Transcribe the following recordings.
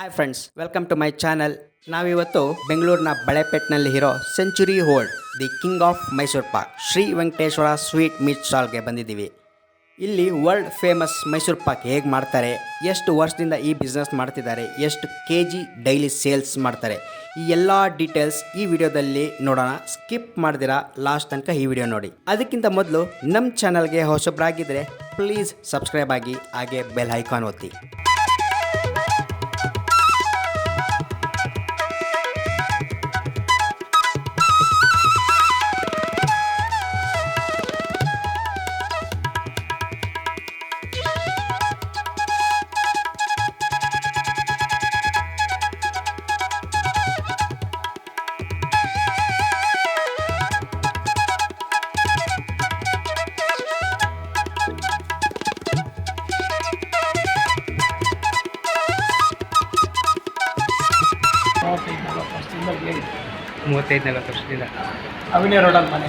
Hi friends, welcome to my channel. ನಾವಿವತ್ತು ಬೆಂಗಳೂರಿನ ಬಳೆಪೇಟ್ನಲ್ಲಿ ಇರೋ century old the king of Mysore pak Shri Venkateshwara sweet meat ಸ್ಟಾಲ್ಗೆ ಬಂದಿದ್ದೀವಿ. ಇಲ್ಲಿ ವರ್ಲ್ಡ್ ಫೇಮಸ್ ಮೈಸೂರು ಪಾಕ್ ಹೇಗೆ ಮಾಡ್ತಾರೆ, ಎಷ್ಟು ವರ್ಷದಿಂದ ಈ ಬಿಸ್ನೆಸ್ ಮಾಡ್ತಿದ್ದಾರೆ, ಎಷ್ಟು KG ಡೈಲಿ ಸೇಲ್ಸ್ ಮಾಡ್ತಾರೆ, ಈ ಎಲ್ಲ ಡೀಟೇಲ್ಸ್ ಈ ವಿಡಿಯೋದಲ್ಲಿ ನೋಡೋಣ. ಸ್ಕಿಪ್ ಮಾಡ್ದಿರಾ ಲಾಸ್ಟ್ ತನಕ ಈ ವಿಡಿಯೋ ನೋಡಿ. ಅದಕ್ಕಿಂತ ಮೊದಲು ನಮ್ಮ ಚಾನಲ್ಗೆ ಹೊಸಬ್ರಾಗಿದ್ದರೆ ಪ್ಲೀಸ್ ಸಬ್ಸ್ಕ್ರೈಬ್ ಆಗಿ, ಹಾಗೆ ಬೆಲ್ ಐಕಾನ್ ಒತ್ತಿ. ಮೂವತ್ತೈದು ನಲವತ್ತು ವರ್ಷದಿಂದ ಅವಿನೇ ರೋಡಲ್ಲಿ ಮನೆ.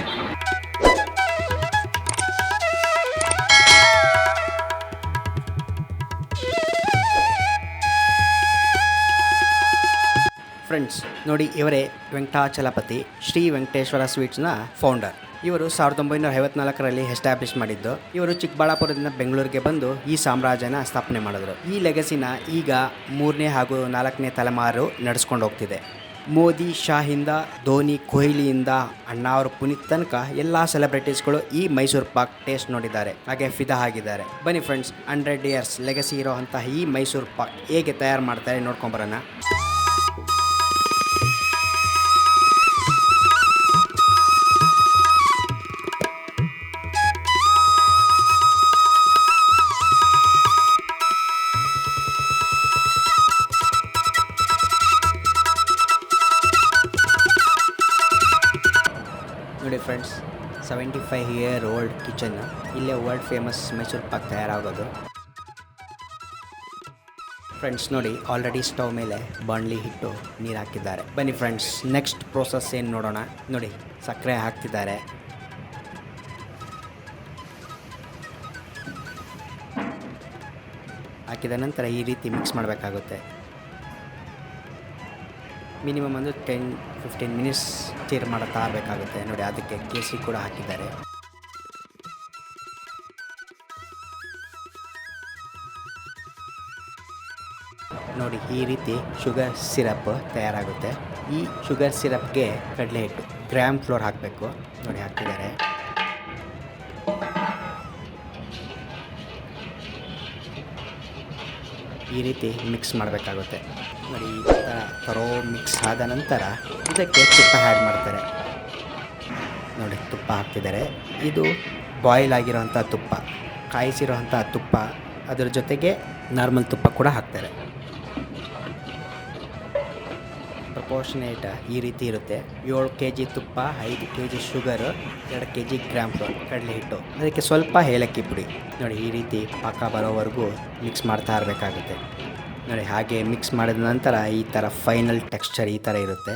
ಫ್ರೆಂಡ್ಸ್ ನೋಡಿ, ಇವರೇ ವೆಂಕಟಾಚಲಪತಿ ಶ್ರೀ ವೆಂಕಟೇಶ್ವರ ಸ್ವೀಟ್ಸ್ನ ಫೌಂಡರ್. ಇವರು 1954ರಲ್ಲಿ ಎಸ್ಟಾಬ್ಲಿಷ್ ಮಾಡಿದ್ದು. ಇವರು ಚಿಕ್ಕಬಳ್ಳಾಪುರದಿಂದ ಬೆಂಗಳೂರಿಗೆ ಬಂದು ಈ ಸಾಮ್ರಾಜ್ಯನ ಸ್ಥಾಪನೆ ಮಾಡಿದ್ರು. ಈ ಲೆಗಸಿನ ಈಗ 3ನೇ ಹಾಗೂ 4ನೇ ತಲೆಮಾರು ನಡೆಸ್ಕೊಂಡು ಹೋಗ್ತಿದೆ. ಮೋದಿ ಶಾಹಿಂದ ಧೋನಿ ಕೊಹ್ಲಿಯಿಂದ ಅಣ್ಣಾವ್ರ ಪುನೀತ್ ತನಕ ಎಲ್ಲ ಸೆಲೆಬ್ರಿಟೀಸ್ಗಳು ಈ ಮೈಸೂರು ಪಾಕ್ ಟೇಸ್ಟ್ ನೋಡಿದ್ದಾರೆ, ಹಾಗೆ ಫಿದಾ ಆಗಿದ್ದಾರೆ. ಬನ್ನಿ ಫ್ರೆಂಡ್ಸ್, 100 ಇಯರ್ಸ್ ಲೆಗಸಿ ಇರೋವಂಥ ಈ ಮೈಸೂರು ಪಾಕ್ ಹೇಗೆ ತಯಾರು ಮಾಡ್ತಾರೆ ನೋಡ್ಕೊಂಬರೋಣ. ನೋಡಿ ಫ್ರೆಂಡ್ಸ್, 75 ಇಯರ್ ಓಲ್ಡ್ ಕಿಚನ್. ಇಲ್ಲೇ ವರ್ಲ್ಡ್ ಫೇಮಸ್ ಮೈಸೂರು ಪಾಕ್ ತಯಾರಾಗೋದು. ಫ್ರೆಂಡ್ಸ್ ನೋಡಿ, ಆಲ್ರೆಡಿ ಸ್ಟವ್ ಮೇಲೆ ಬಾಣಲಿ ಇಟ್ಟು ನೀರು ಹಾಕಿದ್ದಾರೆ. ಬನ್ನಿ ಫ್ರೆಂಡ್ಸ್, ನೆಕ್ಸ್ಟ್ ಪ್ರೋಸೆಸ್ ಏನು ನೋಡೋಣ. ನೋಡಿ, ಸಕ್ಕರೆ ಹಾಕ್ತಿದ್ದಾರೆ. ಹಾಕಿದ ನಂತರ ಈ ರೀತಿ ಮಿಕ್ಸ್ ಮಾಡಬೇಕಾಗುತ್ತೆ. ಮಿನಿಮಮ್ ಒಂದು 10-15 ಮಿನಿಟ್ಸ್ ಸ್ಟಿರ್ ಮಾಡ್ತಾ ಇರಬೇಕಾಗುತ್ತೆ. ನೋಡಿ, ಅದಕ್ಕೆ ಕೇಸರಿ ಕೂಡ ಹಾಕಿದ್ದಾರೆ. ನೋಡಿ, ಈ ರೀತಿ ಶುಗರ್ ಸಿರಪ್ ತಯಾರಾಗುತ್ತೆ. ಈ ಶುಗರ್ ಸಿರಪ್ಗೆ ಕಡಲೆ ಹಿಟ್ಟು, ಗ್ರಾಮ್ ಫ್ಲೋರ್ ಹಾಕಬೇಕು. ನೋಡಿ, ಹಾಕಿದ್ದಾರೆ. ಈ ರೀತಿ ಮಿಕ್ಸ್ ಮಾಡಬೇಕಾಗುತ್ತೆ. ನೋಡಿ, ಈ ಥರ ತರೋ ಮಿಕ್ಸ್ ಆದ ನಂತರ ಇದಕ್ಕೆ ತುಪ್ಪ ಆ್ಯಡ್ ಮಾಡ್ತಾರೆ. ನೋಡಿ, ತುಪ್ಪ ಹಾಕ್ತಿದ್ದಾರೆ. ಇದು ಬಾಯ್ಲ್ ಆಗಿರೋವಂಥ ತುಪ್ಪ, ಕಾಯಿಸಿರೋವಂಥ ತುಪ್ಪ, ಅದರ ಜೊತೆಗೆ ನಾರ್ಮಲ್ ತುಪ್ಪ ಕೂಡ ಹಾಕ್ತಾರೆ. ಪ್ರಪೋರ್ಷನೇಟ್ ಈ ರೀತಿ ಇರುತ್ತೆ. 7 kg ತುಪ್ಪ, 5 kg sugar, 2 kg gram flour, ಕಡಲೆ ಹಿಟ್ಟು, ಅದಕ್ಕೆ ಸ್ವಲ್ಪ ಏಲಕ್ಕಿ ಪುಡಿ. ನೋಡಿ, ಈ ರೀತಿ ಪಾಕ ಬರೋವರೆಗೂ ಮಿಕ್ಸ್ ಮಾಡ್ತಾ ಇರಬೇಕಾಗುತ್ತೆ. ನೋಡಿ, ಹಾಗೆ ಮಿಕ್ಸ್ ಮಾಡಿದ ನಂತರ ಈ ಥರ ಫೈನಲ್ ಟೆಕ್ಸ್ಚರ್ ಈ ಥರ ಇರುತ್ತೆ.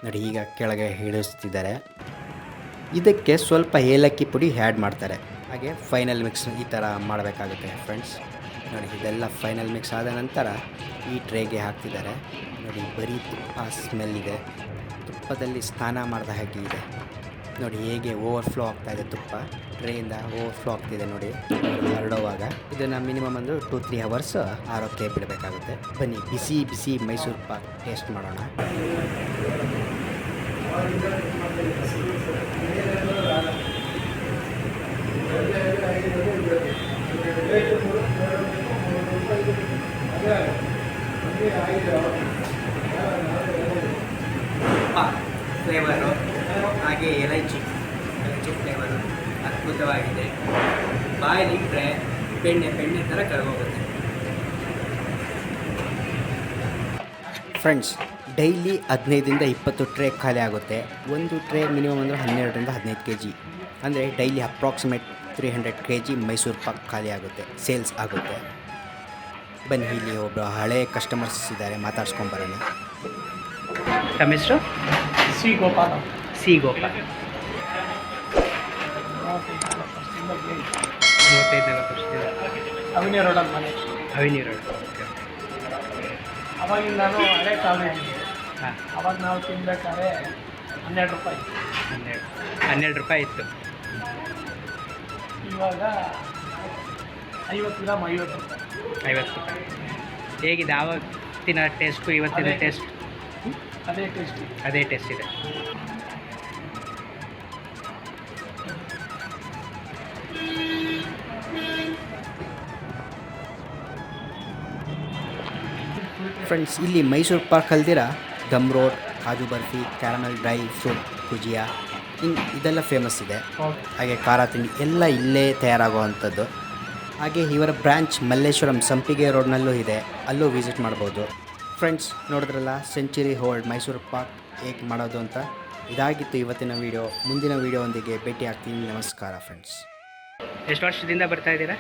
ನೋಡಿ, ಈಗ ಕೆಳಗೆ ಇಳಿಸ್ತಿದ್ದಾರೆ. ಇದಕ್ಕೆ ಸ್ವಲ್ಪ ಏಲಕ್ಕಿ ಪುಡಿ ಆ್ಯಡ್ ಮಾಡ್ತಾರೆ. ಹಾಗೆ ಫೈನಲ್ ಮಿಕ್ಸ್ ಈ ಥರ ಮಾಡಬೇಕಾಗುತ್ತೆ ಫ್ರೆಂಡ್ಸ್. ನೋಡಿ, ಇದೆಲ್ಲ ಫೈನಲ್ ಮಿಕ್ಸ್ ಆದ ನಂತರ ಈ ಟ್ರೇಗೆ ಹಾಕ್ತಿದ್ದಾರೆ. ನೋಡಿ, ಬರೀ ತುಪ್ಪ ಸ್ಮೆಲ್ ಇದೆ, ತುಪ್ಪದಲ್ಲಿ ಸ್ನಾನ ಮಾಡಿದ ಹಾಗೆ ಇದೆ. ನೋಡಿ, ಹೇಗೆ ಓವರ್ಫ್ಲೋ ಆಗ್ತಾಯಿದೆ, ತುಪ್ಪ ಟ್ರೇಯಿಂದ ಓವರ್ಫ್ಲೋ ಆಗ್ತಿದೆ. ನೋಡಿ, ಹರಡುವಾಗ ಇದನ್ನು ಮಿನಿಮಮ್ ಒಂದು 2-3 ಅವರ್ಸ್ ಆರೋಕ್ಕೆ ಬಿಡಬೇಕಾಗುತ್ತೆ. ಬನ್ನಿ, ಬಿಸಿ ಬಿಸಿ ಮೈಸೂರು ಪಾಕ್ ಟೇಸ್ಟ್ ಮಾಡೋಣ. ಫ್ಲೇವರು ಹಾಗೆ ಎಲೈಚಿ ಫ್ಲೇವರು ಅದ್ಭುತವಾಗಿದೆ. ಬಾಯಿಲಿಟ್ಟರೆ ಬೆಣ್ಣೆ ಥರ ಕರಗೋಗುತ್ತೆ. ಫ್ರೆಂಡ್ಸ್, ಡೈಲಿ 15ರಿಂದ 20 ಟ್ರೇ ಖಾಲಿ ಆಗುತ್ತೆ. ಒಂದು ಟ್ರೇ ಮಿನಿಮಮ್ ಅಂದರೆ 12ರಿಂದ 15 kg, ಅಂದರೆ daily approximate 300 kg Mysuru Pak ಖಾಲಿ ಆಗುತ್ತೆ, ಸೇಲ್ಸ್ ಆಗುತ್ತೆ. ಬನ್ನಿ, ಇಲ್ಲಿ ಒಬ್ಬರು ಹಳೆ ಕಸ್ಟಮರ್ಸ್ ಇದ್ದಾರೆ, ಮಾತಾಡ್ಸ್ಕೊಂಬರೋಣ. ತಮ್ಮ ಹೆಸರು? ಸಿ ಗೋಪಾಲ. ಸಿ ಗೋಪಾಲ್. 35-40 ವರ್ಷದಿಂದ ಅವಿನೇ ರೋಡಲ್ಲಿ ಮನೆ. ಅವಿನಿ ರೋಡ್. ಓಕೆ. ಅವಾಗಿಂದ ನಾನು ಹಳೆ ಕಾಲೇಜ್ ಹಾಂ, ಅವಾಗ ನಾವು ತಿನ್ಬೇಕಾದ್ರೆ 12 ರೂಪಾಯಿ. 12 ರೂಪಾಯಿ ಇತ್ತು. ಇವಾಗ 50 ಗ್ರಾಮ್ 50 ರೂಪಾಯಿ. 50 ರೂಪಾಯಿ. ಹೇಗಿದೆ ಆವತ್ತಿನ ಟೇಸ್ಟು ಇವತ್ತಿನ ಅದೇ. ಟೇಸ್ಟ್? ಅದೇ ಟೇಸ್ಟಿ. ಅದೇ ಟೇಸ್ಟ್ ಇದೆ. ಫ್ರೆಂಡ್ಸ್, ಇಲ್ಲಿ ಮೈಸೂರು ಪಾಕ್ ಅಲ್ದಿರ ದಮ್ road, kaju barfi, caramel dry fruit bhujia ಇದೆಲ್ಲ ಫೇಮಸ್ ಇದೆ. ಹೌದು. ಹಾಗೆ ಖಾರ ತಿಂಡಿ ಎಲ್ಲ ಇಲ್ಲೇ ತಯಾರಾಗುವಂಥದ್ದು. ಹಾಗೆ ಇವರ ಬ್ರ್ಯಾಂಚ್ ಮಲ್ಲೇಶ್ವರಂ ಸಂಪಿಗೆ ರೋಡ್ನಲ್ಲೂ ಇದೆ, ಅಲ್ಲೂ ವಿಸಿಟ್ ಮಾಡ್ಬೋದು. ಫ್ರೆಂಡ್ಸ್, ನೋಡಿದ್ರಲ್ಲ ಸೆಂಚುರಿ ಹೋಲ್ಡ್ ಮೈಸೂರು ಪಾಕ್ ಹೇಗೆ ಮಾಡೋದು ಅಂತ. ಇದಾಗಿತ್ತು ಇವತ್ತಿನ ವೀಡಿಯೋ. ಮುಂದಿನ ವೀಡಿಯೋದೊಂದಿಗೆ ಭೇಟಿ ಆಗ್ತೀನಿ. ನಮಸ್ಕಾರ ಫ್ರೆಂಡ್ಸ್. ಎಷ್ಟು ವರ್ಷದಿಂದ ಬರ್ತಾ ಇದ್ದೀರಾ?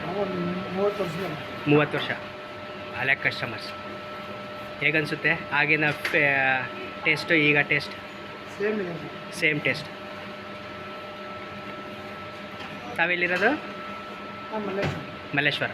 ನಾವು ಒಂದು 30 ವರ್ಷದಿಂದ 30 ವರ್ಷ. ಹಳೆ ಕಸ್ಟಮರ್ಸ್. ಹೇಗನ್ಸುತ್ತೆ ಆಗಿನ ಟೇಸ್ಟು ಈಗ ಟೇಸ್ಟ್? ಸೇಮ್ ಇದೆ. Same taste. ತಾವೆಲ್ಲಿರೋದು? ಆಮೇಲೆ ಮಲ್ಲೇಶ್ವರ.